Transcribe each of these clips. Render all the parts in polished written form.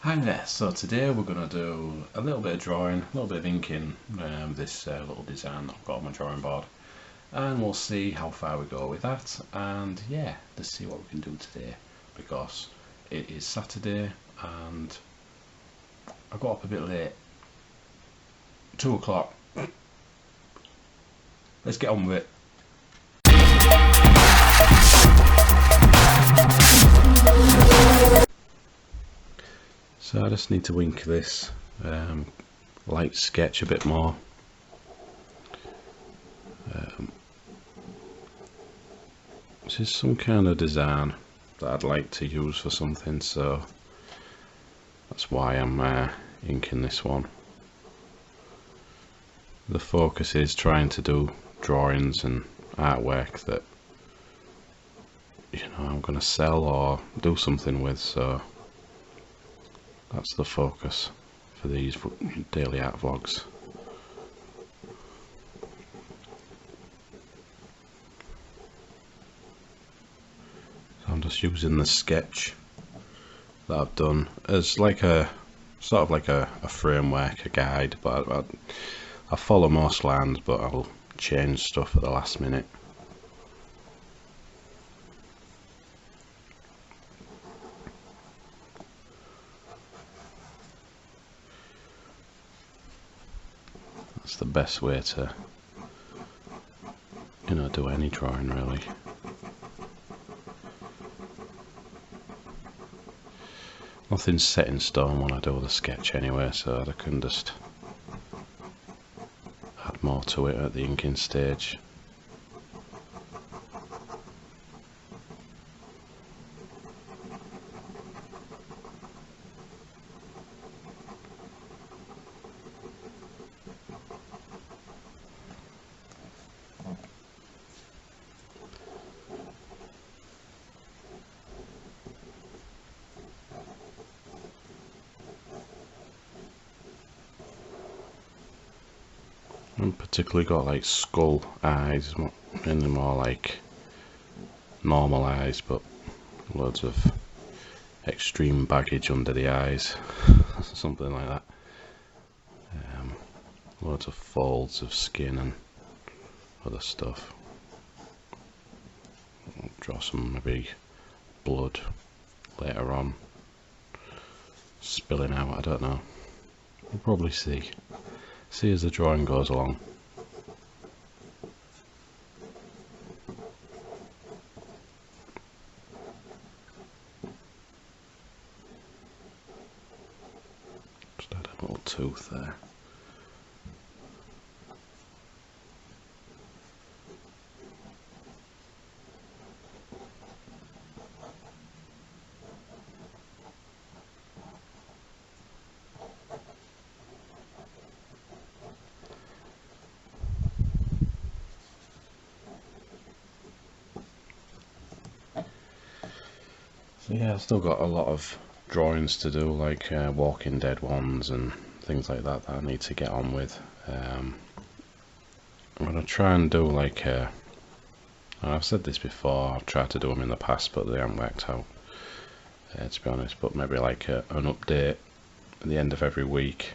Hi there, so today we're going to do a little bit of drawing, a little bit of inking this little design that I've got on my drawing board, and we'll see how far we go with that. And yeah, let's see what we can do today, because it is Saturday and I got up a bit late, 2 o'clock. Let's get on with it. So I just need to ink this light sketch a bit more. This is some kind of design that I'd like to use for something, so that's why I'm inking this one. The focus is trying to do drawings and artwork that I'm going to sell or do something with, so that's the focus for these daily art vlogs. So I'm just using the sketch that I've done as like a sort of like a framework, a guide, but I follow most lines, but I'll change stuff at the last minute. That's the best way to do any drawing, really. Nothing's set in stone when I do the sketch anyway, so I can just add more to it at the inking stage. And particularly got like skull eyes, mainly more like normal eyes, but loads of extreme baggage under the eyes, something like that. Loads of folds of skin and other stuff. I'll draw some maybe blood later on, spilling out, I don't know. We'll probably see as the drawing goes along. Just add a little tooth there. So yeah, I've still got a lot of drawings to do, like Walking Dead ones and things like that I need to get on with. I'm going to try and do like I've said this before, I've tried to do them in the past but they haven't worked out, to be honest, but maybe like an update at the end of every week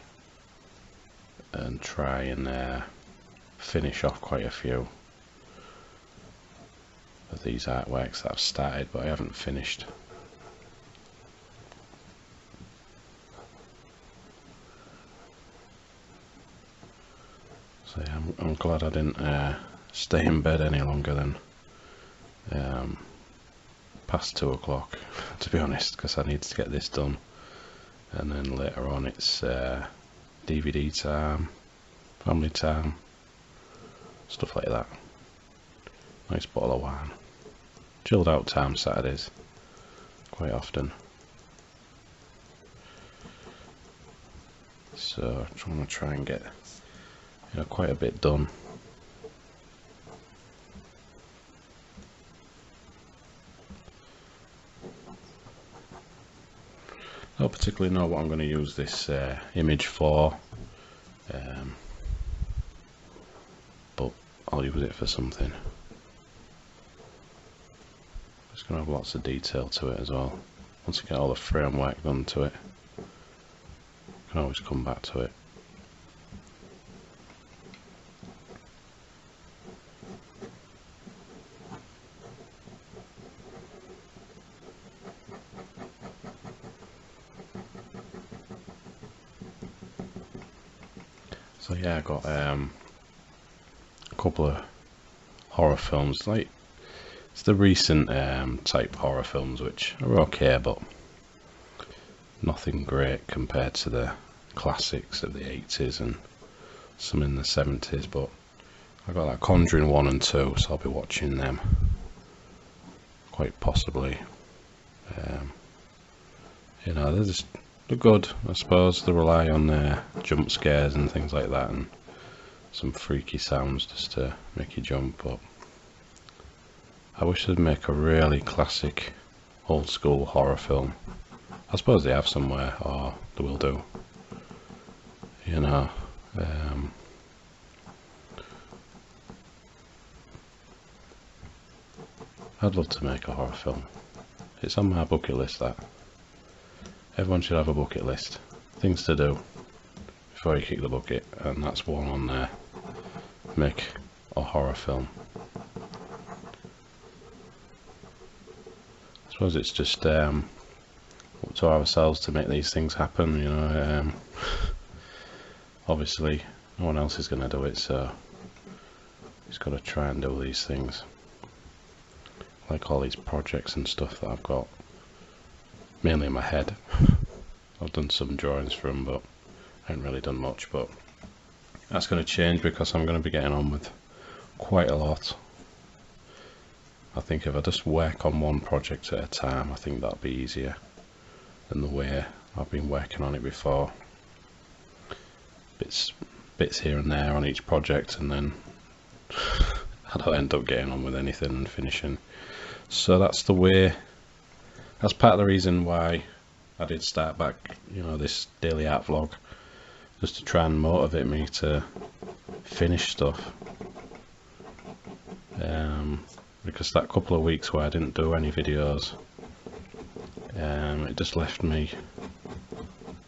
and try and finish off quite a few of these artworks that I've started but I haven't finished. So yeah, I'm glad I didn't stay in bed any longer than past 2 o'clock, to be honest, because I need to get this done. And then later on it's DVD time, family time, stuff like that. Nice bottle of wine. Chilled out time Saturdays, quite often. So I'm going to try and get quite a bit done. I don't particularly know what I'm going to use this image for, but I'll use it for something. It's going to have lots of detail to it as well, once I get all the framework done to it. can always come back to it. So yeah, I got a couple of horror films, like it's the recent type horror films, which are okay, but nothing great compared to the classics of the 80s and some in the 70s. But I got like Conjuring 1 and 2, so I'll be watching them quite possibly. You know, they're good, I suppose. They rely on jump scares and things like that, and some freaky sounds just to make you jump. But I wish they'd make a really classic old school horror film. I suppose they have somewhere, or they will do. You know, I'd love to make a horror film. It's on my bucket list, that. Everyone should have a bucket list. Things to do before you kick the bucket, and that's one on there. Make a horror film. I suppose it's just up to ourselves to make these things happen, you know. Obviously no one else is going to do it, so he's got to try and do these things, like all these projects and stuff that I've got, mainly in my head. I've done some drawings for them, but I haven't really done much. But that's going to change because I'm going to be getting on with quite a lot. I think if I just work on one project at a time, I think that'll be easier than the way I've been working on it before. Bits here and there on each project, and then I don't end up getting on with anything and finishing. So that's the way. That's part of the reason why I did start back, you know, this daily art vlog, just to try and motivate me to finish stuff. Because that couple of weeks where I didn't do any videos, it just left me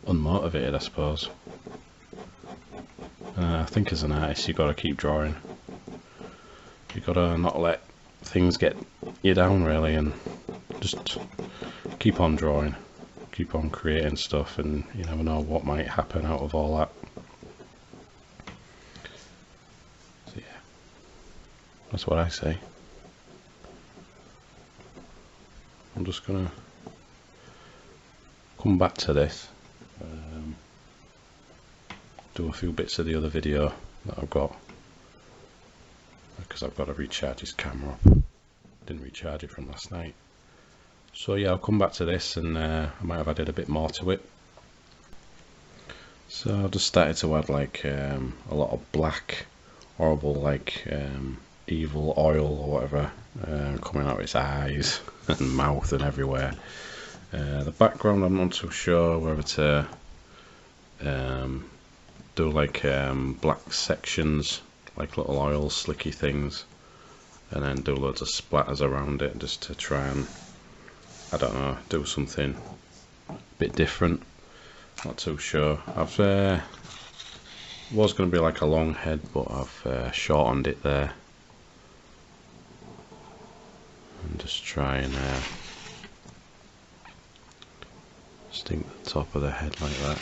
unmotivated, I suppose. I think as an artist you've got to keep drawing. You've got to not let things get you down, really, and just keep on drawing, keep on creating stuff, and you never know what might happen out of all that. So yeah, that's what I say. I'm just gonna come back to this, do a few bits of the other video that I've got, because I've got to recharge this camera up. Didn't recharge it from last night. So yeah, I'll come back to this, and I might have added a bit more to it. So I've just started to add like a lot of black, horrible, like evil oil or whatever coming out of its eyes and mouth and everywhere. The background I'm not too sure whether to do like black sections, like little oil slicky things, and then do loads of splatters around it just to try and, I don't know, do something a bit different. Not too sure. I've was going to be like a long head, but I've shortened it there, and just try and stink the top of the head like that.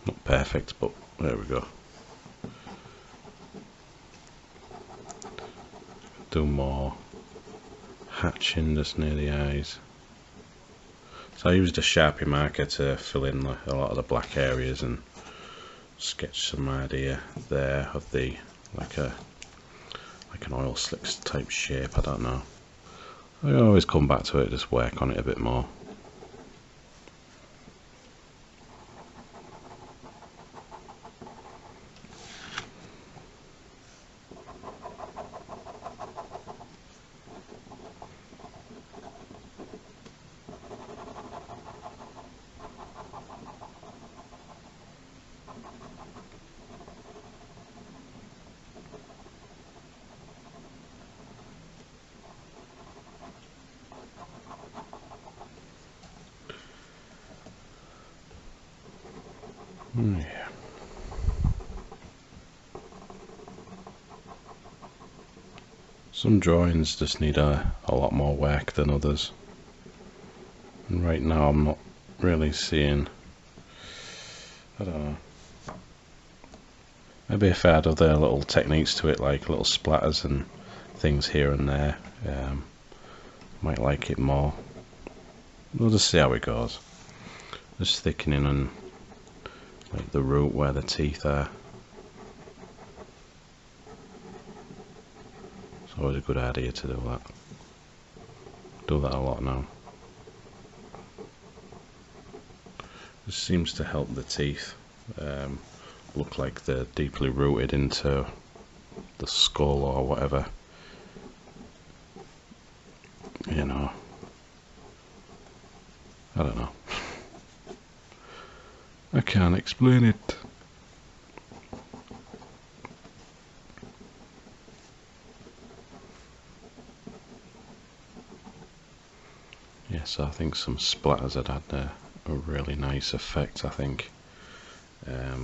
Not perfect, but there we go. Do more hatching just near the eyes. So I used a Sharpie marker to fill in a lot of the black areas and sketch some idea there of the like an oil slicks type shape. I don't know. I always come back to it, just work on it a bit more. Yeah. Some drawings just need a lot more work than others. And right now I'm not really seeing, I don't know. Maybe if I add other little techniques to it, like little splatters and things here and there, might like it more. We'll just see how it goes. Just thickening on like the root where the teeth are. It's always a good idea to do that. Do that a lot now. This seems to help the teeth look like they're deeply rooted into the skull or whatever. You know, I don't know. I can't explain it. Yeah, so I think some splatters had a really nice effect, I think.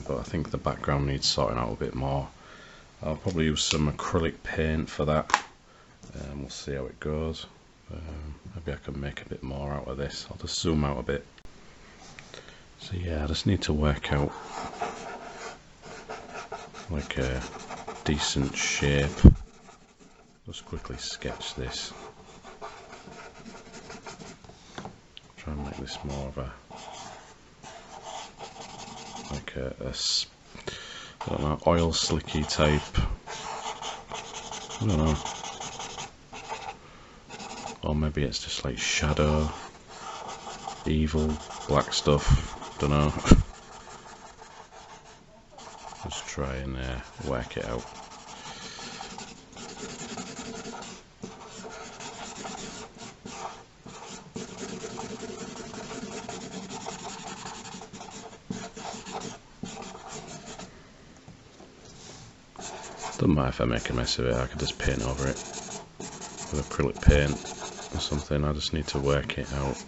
But I think the background needs sorting out a bit more. I'll probably use some acrylic paint for that. We'll see how it goes. Maybe I can make a bit more out of this. I'll just zoom out a bit. So yeah, I just need to work out like a decent shape. Just quickly sketch this. Try and make this more of a like a I don't know, oil slicky type. I don't know. Or maybe it's just like shadow, evil, black stuff. Don't know. Let's try and work it out. Doesn't matter if I make a mess of it, I could just paint over it with acrylic paint or something. I just need to work it out.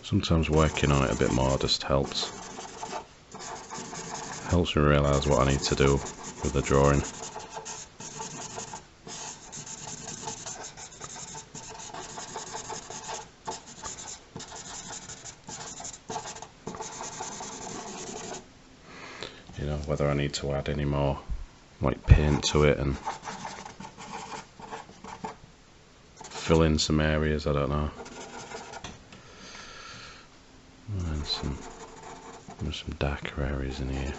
Sometimes working on it a bit more just helps. Helps me realise what I need to do with the drawing. You know, whether I need to add any more like paint to it and fill in some areas, I don't know. And there's some darker areas in here.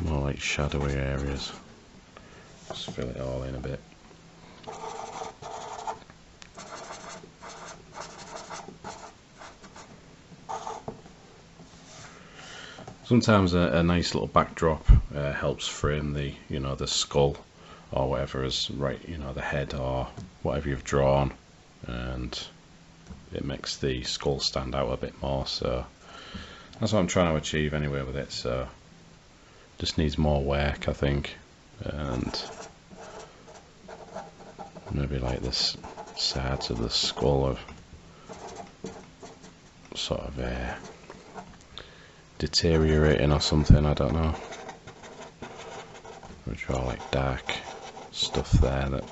More like shadowy areas. Just fill it all in a bit. Sometimes a nice little backdrop helps frame the, you know, the skull or whatever is right, you know, the head or whatever you've drawn, and it makes the skull stand out a bit more. So that's what I'm trying to achieve anyway with it. So just needs more work, I think, and maybe like this sides of the skull of sort of deteriorating or something, I don't know. We'll draw like dark stuff there that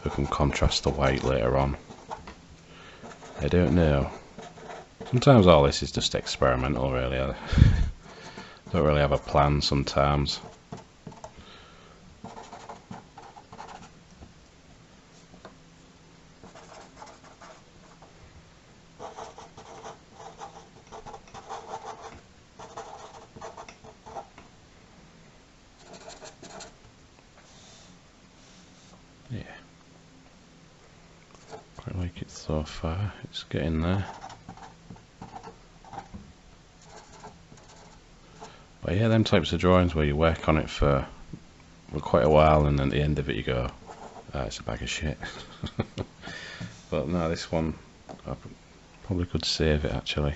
we can contrast the white later on. I don't know. Sometimes all this is just experimental, really. I don't really have a plan sometimes. Yeah, quite like it so far. It's getting there. But yeah, them types of drawings where you work on it for quite a while and then at the end of it you go, oh, it's a bag of shit. But no, this one I probably could save it actually.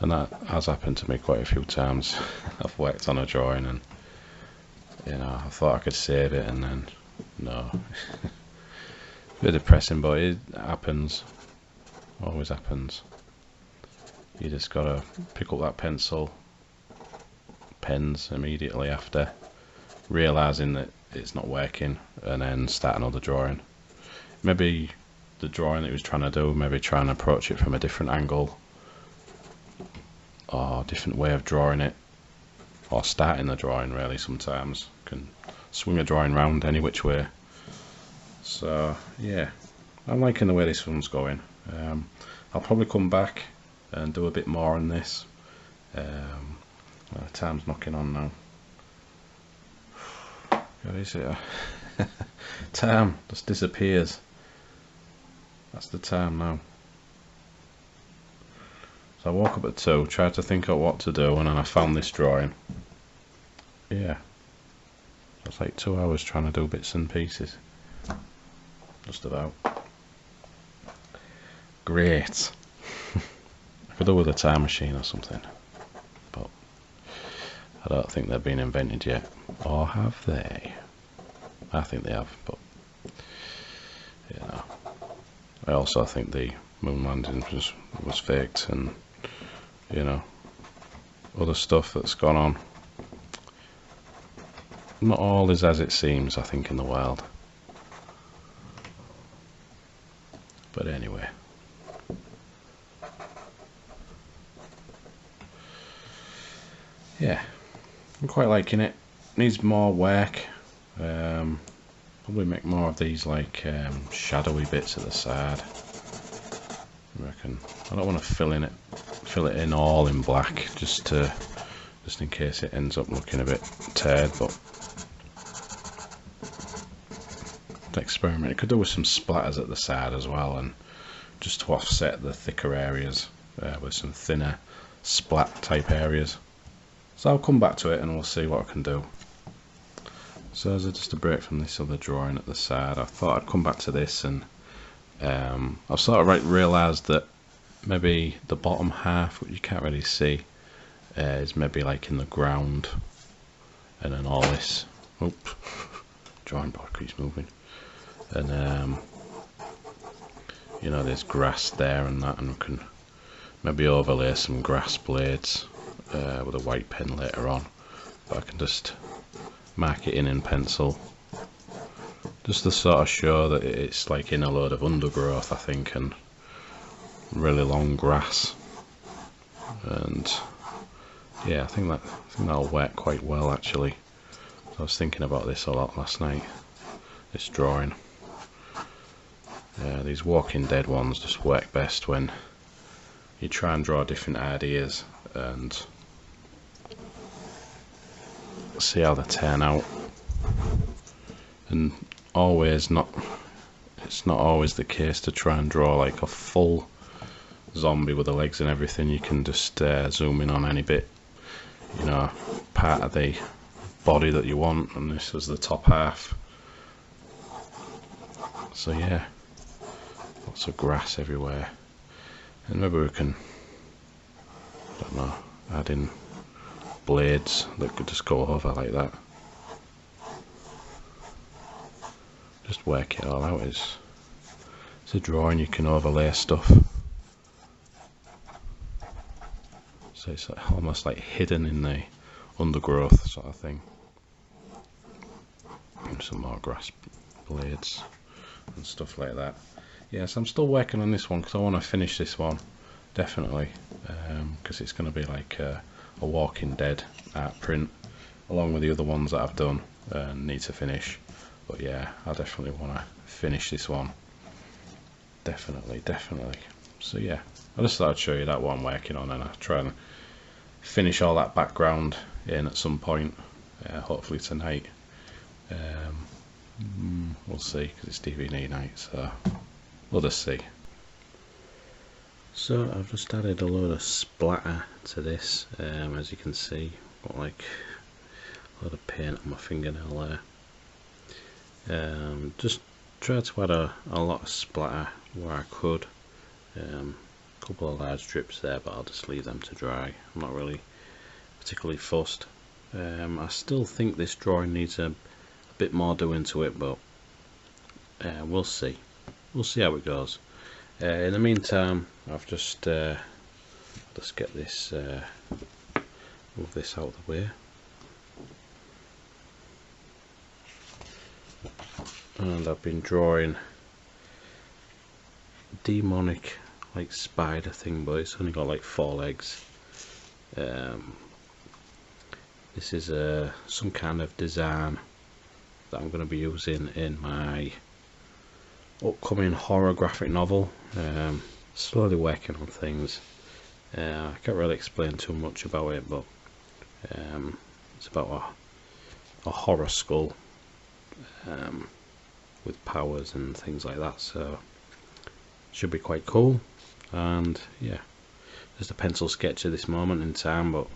And that has happened to me quite a few times. I've worked on a drawing and, you know, I thought I could save it and then no. A bit depressing, but it happens. Always happens. You just gotta pick up that pencil, pens immediately after, realising that it's not working, and then start another drawing. Maybe the drawing that he was trying to do, maybe try and approach it from a different angle, or a different way of drawing it, or starting the drawing really. Sometimes can swing a drawing round any which way. So yeah, I'm liking the way this one's going. I'll probably come back and do a bit more on this. Time's knocking on now. What is it? Time just disappears. That's the time now. So I woke up at 2, tried to think of what to do, and then I found this drawing. Yeah, it's like 2 hours trying to do bits and pieces. Just about. Great. I could do with a time machine or something, but I don't think they've been invented yet. Or have they? I think they have, but you know. I also think the moon landing was faked, and you know, other stuff that's gone on. Not all is as it seems, I think, in the world. But anyway. Yeah, I'm quite liking it. Needs more work. Probably make more of these like shadowy bits at the side. I reckon. I don't want to fill it in all in black, just in case it ends up looking a bit tired. But to experiment, it could do with some splatters at the side as well, and just to offset the thicker areas with some thinner splat type areas. So I'll come back to it and we'll see what I can do. So as just a break from this other drawing at the side, I thought I'd come back to this, and I've sort of realised that maybe the bottom half, which you can't really see, is maybe like in the ground, and then all this, oops, drawing board keeps moving, and you know, there's grass there and that, and we can maybe overlay some grass blades with a white pen later on, but I can just mark it in pencil, just to sort of show that it's like in a load of undergrowth, I think, and really long grass. And yeah, I think that'll work quite well actually. So I was thinking about this a lot last night, this drawing. These Walking Dead ones just work best when you try and draw different ideas and see how they turn out. And it's not always the case to try and draw like a full zombie with the legs and everything. You can just zoom in on any bit, you know, part of the body that you want, and this is the top half. So yeah, lots of grass everywhere, and maybe we can, I don't know, add in blades that could just go over like that. Just work it all out. It's a drawing, you can overlay stuff, so it's like almost like hidden in the undergrowth sort of thing. And some more grass blades and stuff like that. Yes, I'm still working on this one because I want to finish this one, definitely, because it's going to be like a Walking Dead art print along with the other ones that I've done and need to finish. But yeah, I definitely want to finish this one, definitely. So yeah, I just thought I'd show you that one I'm working on, and I'll try and finish all that background in at some point, hopefully tonight. We'll see, because it's DVD night, so we'll just see. So I've just added a load of splatter to this, as you can see, got like a lot of paint on my fingernail there. Just try to add a lot of splatter where I could. A couple of large drips there, but I'll just leave them to dry. I'm not really particularly fussed. I still think this drawing needs a bit more doing to it, but we'll see. We'll see how it goes. In the meantime, I've just get this move this out of the way, and I've been drawing demonic like spider thing, but it's only got like 4 legs. This is some kind of design that I'm going to be using in my upcoming horror graphic novel. Slowly working on things. I can't really explain too much about it, but it's about a horror skull with powers and things like that, so should be quite cool. And yeah, just a pencil sketch at this moment in time, but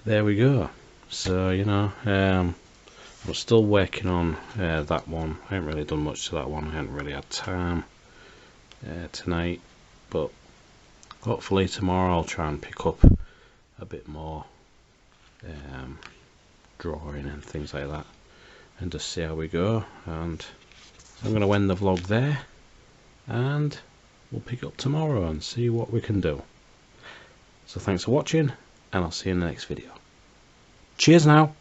there we go. So you know, I'm still working on that one. I haven't really done much to that one. I haven't really had time tonight, but hopefully tomorrow I'll try and pick up a bit more drawing and things like that, and just see how we go. And I'm going to end the vlog there, and we'll pick up tomorrow and see what we can do. So thanks for watching, and I'll see you in the next video. Cheers now.